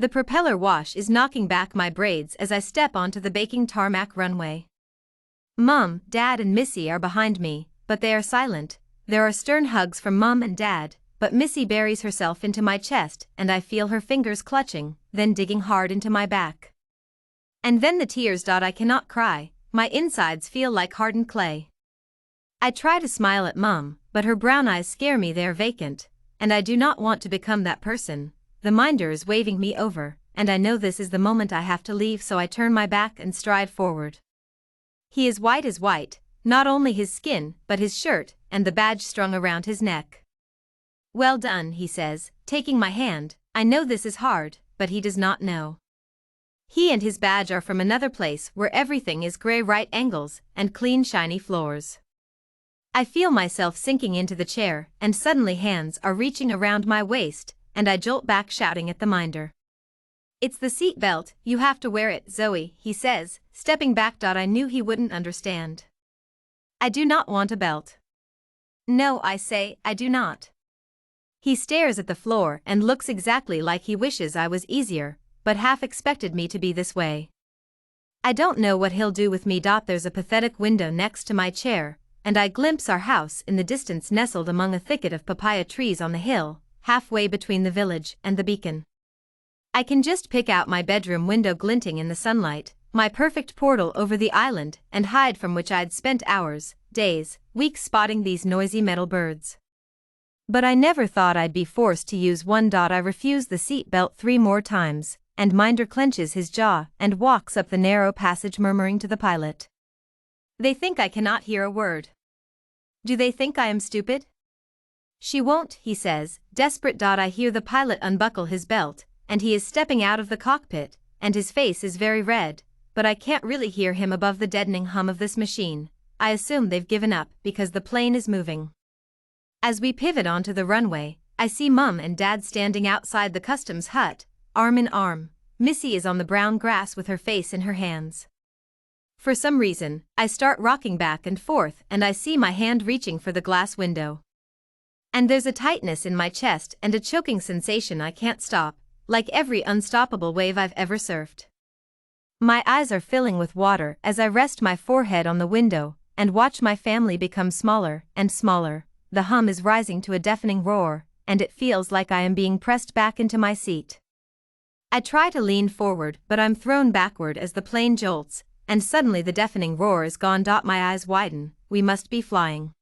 The propeller wash is knocking back my braids as I step onto the baking tarmac runway. Mom, Dad and Missy are behind me, but they are silent. There are stern hugs from Mom and Dad, but Missy buries herself into my chest and I feel her fingers clutching, then digging hard into my back. And then the tears. I cannot cry, my insides feel like hardened clay. I try to smile at Mom, but her brown eyes scare me. They are vacant, and I do not want to become that person. The minder is waving me over, and I know this is the moment I have to leave, so I turn my back and stride forward. He is white as white, not only his skin, but his shirt, and the badge strung around his neck. "Well done," he says, taking my hand. I know this is hard, but he does not know. He and his badge are from another place where everything is gray right angles and clean shiny floors. I feel myself sinking into the chair, and suddenly hands are reaching around my waist, and I jolt back shouting at the minder. "It's the seat belt, you have to wear it, Zoe," he says, stepping back. I knew he wouldn't understand. "I do not want a belt." "No," I say, "I do not." He stares at the floor and looks exactly like he wishes I was easier, but half expected me to be this way. I don't know what he'll do with me. There's a pathetic window next to my chair, and I glimpse our house in the distance nestled among a thicket of papaya trees on the hill, halfway between the village and the beacon. I can just pick out my bedroom window glinting in the sunlight, my perfect portal over the island and hide from which I'd spent hours, days, weeks spotting these noisy metal birds. But I never thought I'd be forced to use one. I refuse the seat belt 3 more times, and minder clenches his jaw and walks up the narrow passage murmuring to the pilot. They think I cannot hear a word. Do they think I am stupid? "She won't," he says, desperate. I hear the pilot unbuckle his belt, and he is stepping out of the cockpit, and his face is very red, but I can't really hear him above the deadening hum of this machine. I assume they've given up because the plane is moving. As we pivot onto the runway, I see Mom and Dad standing outside the customs hut, arm in arm. Missy is on the brown grass with her face in her hands. For some reason, I start rocking back and forth and I see my hand reaching for the glass window. And there's a tightness in my chest and a choking sensation I can't stop, like every unstoppable wave I've ever surfed. My eyes are filling with water as I rest my forehead on the window and watch my family become smaller and smaller. The hum is rising to a deafening roar, and it feels like I am being pressed back into my seat. I try to lean forward, but I'm thrown backward as the plane jolts, and suddenly the deafening roar is gone. My eyes widen. We must be flying.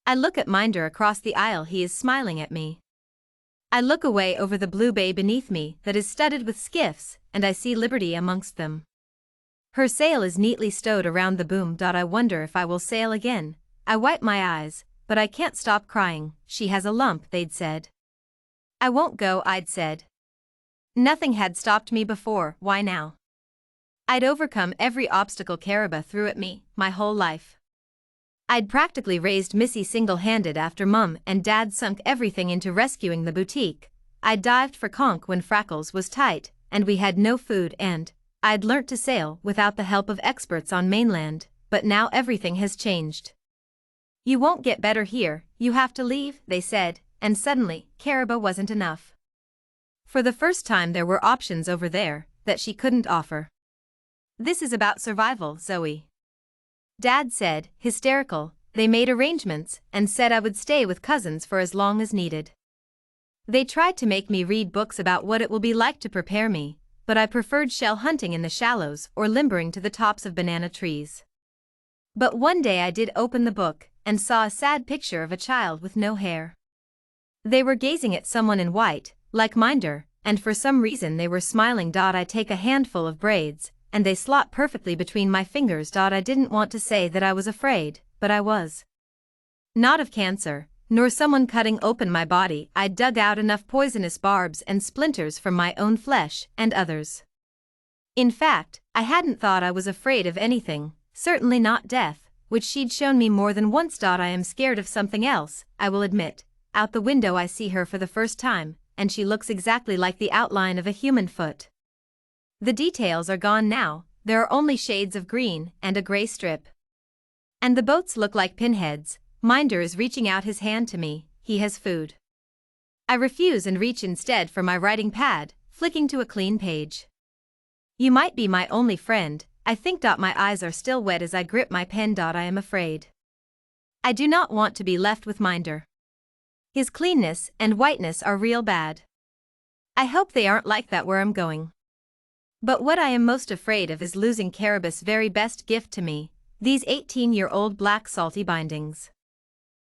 I look at Minder across the aisle. He is smiling at me. I look away over the blue bay beneath me that is studded with skiffs, and I see Liberty amongst them. Her sail is neatly stowed around the boom. I wonder if I will sail again. I wipe my eyes, but I can't stop crying. "She has a lump," they'd said. "I won't go," I'd said. Nothing had stopped me before, why now? I'd overcome every obstacle Cariba threw at me, my whole life. I'd practically raised Missy single-handed after Mum and Dad sunk everything into rescuing the boutique. I'd dived for conch when Frackles was tight, and we had no food, and I'd learnt to sail without the help of experts on mainland, but now everything has changed. "You won't get better here, you have to leave," they said, and suddenly, Cariba wasn't enough. For the first time there were options over there that she couldn't offer. "This is about survival, Zoe," Dad said, hysterical. They made arrangements and said I would stay with cousins for as long as needed. They tried to make me read books about what it will be like to prepare me, but I preferred shell hunting in the shallows or limbering to the tops of banana trees. But one day I did open the book and saw a sad picture of a child with no hair. They were gazing at someone in white, like Minder, and for some reason they were smiling. I take a handful of braids, and they slot perfectly between my fingers. I didn't want to say that I was afraid, but I was. Not of cancer, nor someone cutting open my body. I'd dug out enough poisonous barbs and splinters from my own flesh and others. In fact, I hadn't thought I was afraid of anything, certainly not death, which she'd shown me more than once. I am scared of something else, I will admit. Out the window I see her for the first time, and she looks exactly like the outline of a human foot. The details are gone now, there are only shades of green and a gray strip. And the boats look like pinheads. Minder is reaching out his hand to me, he has food. I refuse and reach instead for my writing pad, flicking to a clean page. You might be my only friend, I think. My eyes are still wet as I grip my pen. I am afraid. I do not want to be left with Minder. His cleanness and whiteness are real bad. I hope they aren't like that where I'm going. But what I am most afraid of is losing Cariba's very best gift to me, these 18-year-old black salty bindings.